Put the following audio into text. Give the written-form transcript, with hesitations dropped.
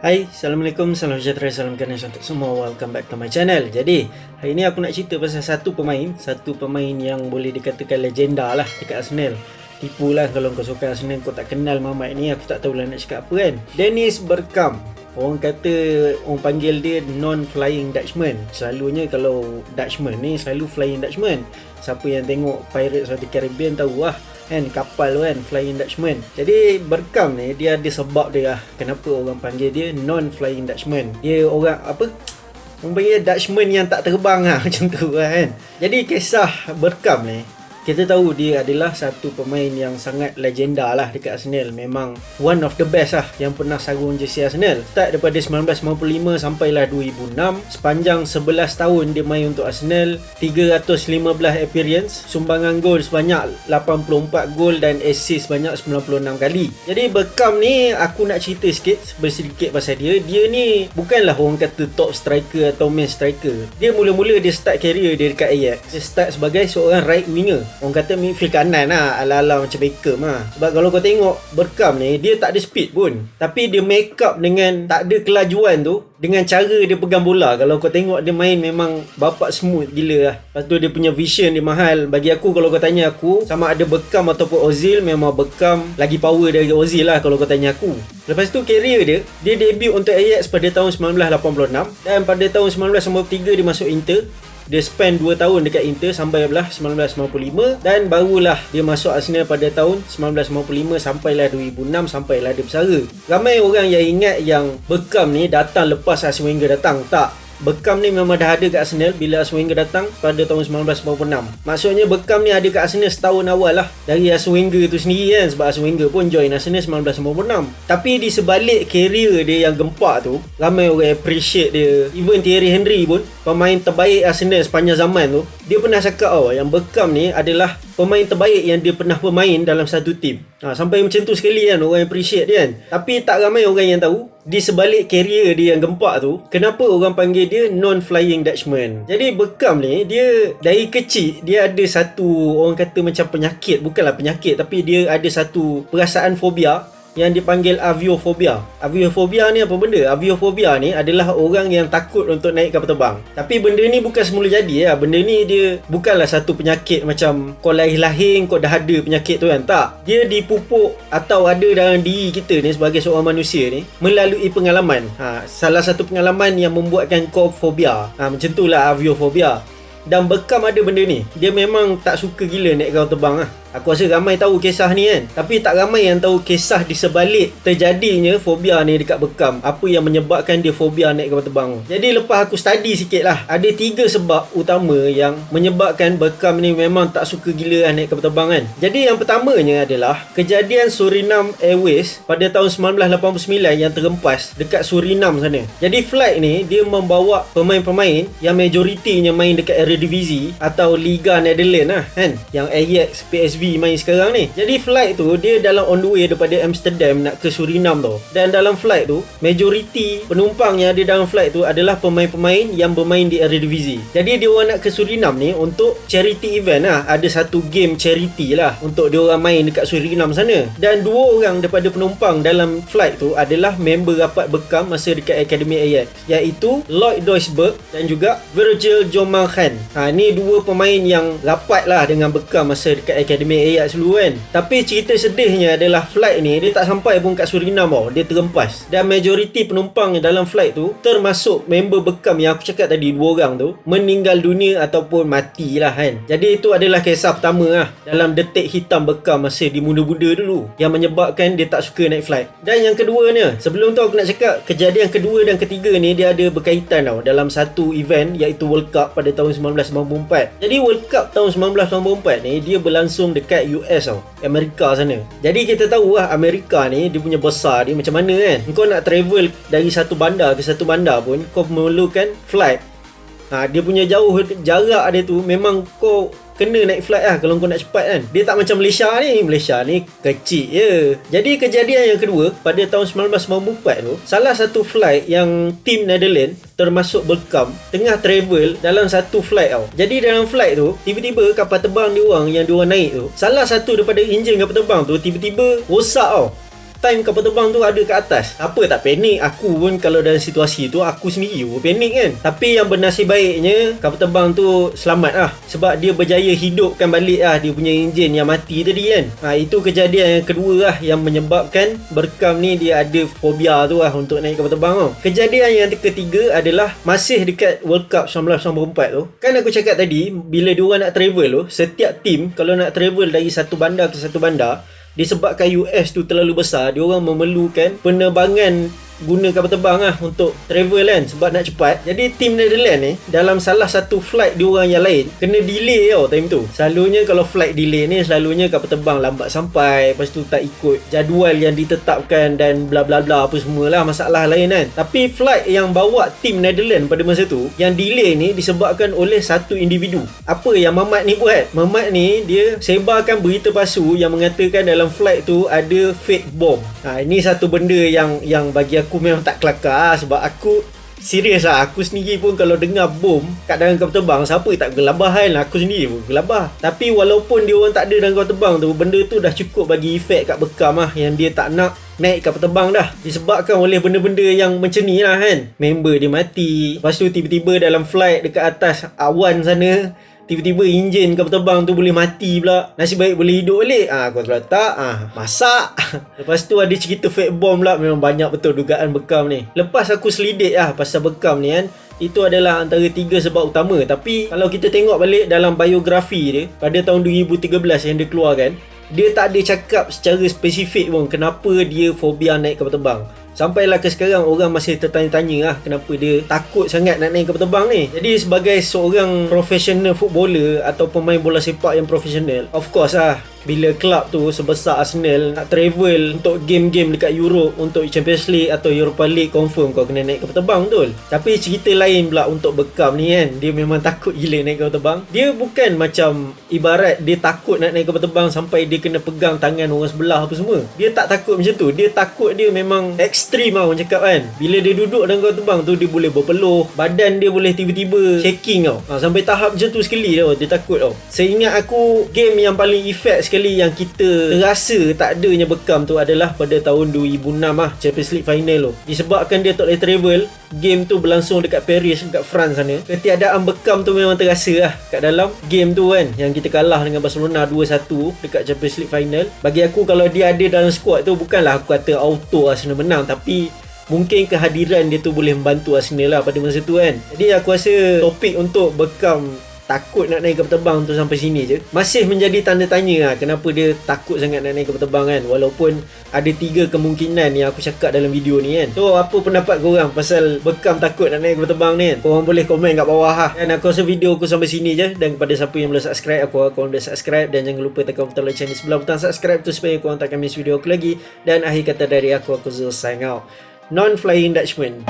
Hai, Assalamualaikum, salam sejahtera, salam ganas untuk semua. Welcome back to my channel. Jadi, hari ni aku nak cerita pasal satu pemain yang boleh dikatakan legenda lah dekat Arsenal. Tipu lah kalau kau suka Arsenal, kau tak kenal Mamat ni, aku tak tahulah nak cakap apa kan. Dennis Bergkamp. Orang kata, orang panggil dia non-flying Dutchman. Selalunya kalau Dutchman ni selalu flying Dutchman. Siapa yang tengok Pirates of the Caribbean tahu lah kan, kapal tu kan, flying Dutchman. Jadi Bergkamp ni dia ada sebab dia lah kenapa orang panggil dia non-flying Dutchman. Dia orang apa, orang panggil Dutchman yang tak terbang lah macam tu lah kan. Jadi kisah Bergkamp ni, kita tahu dia adalah satu pemain yang sangat legenda lah dekat Arsenal. Memang one of the best lah yang pernah sarung jersey Arsenal. Start daripada 1995 sampailah 2006. Sepanjang 11 tahun dia main untuk Arsenal, 315 appearance, sumbangan gol sebanyak 84 gol dan assist sebanyak 96 kali. Jadi Bergkamp ni aku nak cerita sedikit pasal dia. Dia ni bukanlah orang kata top striker atau main striker. Dia mula-mula dia start career dia dekat Ajax. Dia start sebagai seorang right winger. Orang kata midfield kanan lah, ala-ala macam Beckham lah. Sebab kalau kau tengok Bergkamp ni, dia tak ada speed pun, tapi dia make up dengan tak ada kelajuan tu, dengan cara dia pegang bola. Kalau kau tengok dia main memang bapak smooth gila lah. Lepas tu dia punya vision dia mahal. Bagi aku, kalau kau tanya aku sama ada Bergkamp ataupun Ozil, memang Bergkamp lagi power dari Ozil lah kalau kau tanya aku. Lepas tu career dia debut untuk Ajax pada tahun 1986, dan pada tahun 1993 dia masuk Inter. Dia spend 2 tahun dekat Inter sampai 1995, dan barulah dia masuk Arsenal pada tahun 1995 sampailah 2006, sampailah dia bersara. Ramai orang yang ingat yang Bergkamp ni datang lepas Arsene Wenger datang. Tak. Bergkamp ni memang dah ada kat Arsenal bila Arsene Wenger datang pada tahun 1996. Maksudnya Bergkamp ni ada kat Arsenal setahun awal lah dari Arsene Wenger tu sendiri kan, sebab Arsene Wenger pun join Arsenal 1996. Tapi di sebalik career dia yang gempak tu, ramai orang appreciate dia. Even Thierry Henry pun, pemain terbaik Arsenal sepanjang zaman tu, dia pernah cakap yang Bergkamp ni adalah pemain terbaik yang dia pernah bermain dalam satu tim. Sampai macam tu sekali kan, orang appreciate dia kan. Tapi tak ramai orang yang tahu di sebalik career dia yang gempak tu, kenapa orang panggil dia non-flying Dutchman. Jadi Bergkamp ni, dia dari kecil dia ada satu, orang kata macam penyakit. Bukanlah penyakit, tapi dia ada satu perasaan fobia yang dipanggil aviophobia. Aviophobia ni apa benda? Aviophobia ni adalah orang yang takut untuk naik kapal terbang. Tapi benda ni bukan semula jadi lah. Benda ni dia bukanlah satu penyakit macam kau lahir kau dah ada penyakit tu kan. Tak. Dia dipupuk atau ada dalam diri kita ni sebagai seorang manusia ni melalui pengalaman. Salah satu pengalaman yang membuatkan kau fobia. Macam tu lah aviophobia. Dan Bergkamp ada benda ni. Dia memang tak suka gila naik kapal terbang lah. Aku rasa ramai tahu kisah ni kan, tapi tak ramai yang tahu kisah di sebalik terjadinya fobia ni dekat Bergkamp. Apa yang menyebabkan dia fobia naik kapal terbang. Jadi lepas aku study sikit lah, ada 3 sebab utama yang menyebabkan Bergkamp ni memang tak suka gila lah naik kapal terbang kan. Jadi yang pertamanya adalah kejadian Suriname Airways pada tahun 1989 yang terempas dekat Suriname sana. Jadi flight ni dia membawa pemain-pemain yang majoritinya main dekat Eredivisie atau Liga Netherlands lah kan, yang Ajax, PSV main sekarang ni. Jadi flight tu dia dalam on the way daripada Amsterdam nak ke Suriname tau. Dan dalam flight tu, majoriti penumpang yang ada dalam flight tu adalah pemain-pemain yang bermain di Eredivisie. Jadi dia orang nak ke Suriname ni untuk charity event lah. Ada satu game charity lah untuk dia orang main dekat Suriname sana. Dan 2 orang daripada penumpang dalam flight tu adalah member rapat Bergkamp masa dekat Akademi Ajax, iaitu Lloyd Doisberg dan juga Virgil Jomarhan. Ni 2 pemain yang rapat lah dengan Bergkamp masa dekat Akademi Ajax dulu kan. Tapi cerita sedihnya adalah flight ni dia tak sampai pun kat Suriname tau. Dia terempas. Dan majoriti penumpang dalam flight tu, termasuk member Bergkamp yang aku cakap tadi, 2 orang tu, meninggal dunia ataupun mati lah kan. Jadi itu adalah kisah pertama lah dalam detik hitam Bergkamp masa di muda-muda dulu, yang menyebabkan dia tak suka naik flight. Dan yang keduanya, sebelum tu aku nak cakap kejadian kedua dan ketiga ni dia ada berkaitan tau dalam satu event, iaitu World Cup pada tahun 1994. Jadi World Cup tahun 1994 ni dia berlangsung dekat US tau, Amerika sana. Jadi kita tahu lah Amerika ni dia punya besar dia macam mana kan. Kau nak travel dari satu bandar ke satu bandar pun kau memerlukan flight. Dia punya jarak dia tu memang kau kena naik flight lah kalau kau nak cepat kan. Dia tak macam Malaysia ni kecil je. Jadi kejadian yang kedua, pada tahun 1994 tu, salah satu flight yang tim Netherlands termasuk Bergkamp tengah travel dalam satu flight tau. Jadi dalam flight tu, tiba-tiba kapal terbang diorang yang diorang naik tu, salah satu daripada enjin kapal terbang tu tiba-tiba rosak tau. Time kapal terbang tu ada ke atas. Apa tak panik? Aku pun kalau dalam situasi tu, aku sendiri pun panik kan. Tapi yang bernasib baiknya, kapal terbang tu selamat lah. Sebab dia berjaya hidupkan balik lah dia punya enjin yang mati tadi kan. Itu kejadian yang kedua lah yang menyebabkan Bergkamp ni dia ada fobia tu lah untuk naik kapal terbang tau. Kejadian yang ketiga adalah masih dekat World Cup 1994 tu. Kan aku cakap tadi, bila diorang nak travel tu, setiap tim kalau nak travel dari satu bandar ke satu bandar, disebabkan US tu terlalu besar, diorang memerlukan penerbangan guna kapal terbang lah untuk travel kan, sebab nak cepat. Jadi tim Netherlands ni dalam salah satu flight diorang yang lain kena delay tau time tu. Selalunya kalau flight delay ni, selalunya kapal terbang lambat sampai, lepas tu tak ikut jadual yang ditetapkan dan bla bla bla apa semualah, masalah lain kan. Tapi flight yang bawa tim Netherlands pada masa tu, yang delay ni disebabkan oleh satu individu. Apa yang Mamat ni buat? Mamat ni dia sebarkan berita palsu yang mengatakan dalam flight tu ada fake bomb. Ini satu benda yang bagi aku memang tak kelakar, sebab aku serius lah, aku sendiri pun kalau dengar bom kat dalam kapal terbang, siapa tak gelabah kan. Aku sendiri pun gelabah. Tapi walaupun dia orang tak ada dalam kapal terbang tu, benda tu dah cukup bagi efek kat Bergkamp lah, yang dia tak nak naik kapal terbang dah, disebabkan oleh benda-benda yang macam ni lah kan. Member dia mati, lepas tu tiba-tiba dalam flight dekat atas awan sana, tiba-tiba enjin kapal terbang tu boleh mati pula. Nasib baik boleh hidup balik. Kalau tak, masak. Lepas tu ada cerita fake bomb pula. Memang banyak betul dugaan Bergkamp ni. Lepas aku selidik pasal Bergkamp ni kan, itu adalah antara 3 sebab utama. Tapi kalau kita tengok balik dalam biografi dia pada tahun 2013 yang dia keluarkan, dia tak ada cakap secara spesifik pun kenapa dia fobia naik kapal terbang. Sampailah ke sekarang orang masih tertanya-tanya lah kenapa dia takut sangat nak naik kapal terbang ni. Jadi sebagai seorang professional footballer atau pemain bola sepak yang profesional, of course lah, bila klub tu sebesar Arsenal nak travel untuk game-game dekat Europe, untuk Champions League atau Europa League, confirm kau kena naik kapal terbang betul. Tapi cerita lain pula untuk Bergkamp ni kan, dia memang takut gila naik kapal terbang. Dia bukan macam ibarat dia takut nak naik kapal terbang sampai dia kena pegang tangan orang sebelah apa semua. Dia tak takut macam tu. Dia takut dia memang ekstrim lah orang cakap kan. Bila dia duduk dalam kapal terbang tu, dia boleh berpeluh, badan dia boleh tiba-tiba shaking tau. Sampai tahap macam tu sekali tau, dia takut tau. Seingat aku, game yang paling effect sekali yang kita terasa tak adanya Bergkamp tu adalah pada tahun 2006 lah, Champions League final tu. Disebabkan dia tak boleh travel, game tu berlangsung dekat Paris, dekat France sana. Ketiadaan Bergkamp tu memang terasa lah kat dalam game tu kan, yang kita kalah dengan Barcelona 2-1 dekat Champions League final. Bagi aku, kalau dia ada dalam squad tu, bukanlah aku kata auto Arsenal menang, tapi mungkin kehadiran dia tu boleh membantu Arsenal lah pada masa tu kan. Jadi aku rasa topik untuk Bergkamp takut nak naik kapal terbang tu sampai sini je masih menjadi tanda tanya lah, kenapa dia takut sangat nak naik kapal terbang kan. Walaupun ada 3 kemungkinan yang aku cakap dalam video ni kan. So apa pendapat korang pasal Bergkamp takut nak naik kapal terbang ni kan? Korang boleh komen kat bawah lah. Dan aku rasa video aku sampai sini je. Dan kepada siapa yang belum subscribe, korang boleh subscribe. Dan jangan lupa tekan butang lonceng di sebelah butang subscribe tu supaya korang tak akan miss video aku lagi. Dan akhir kata dari aku Zul sign out. Non-flying Dutchman.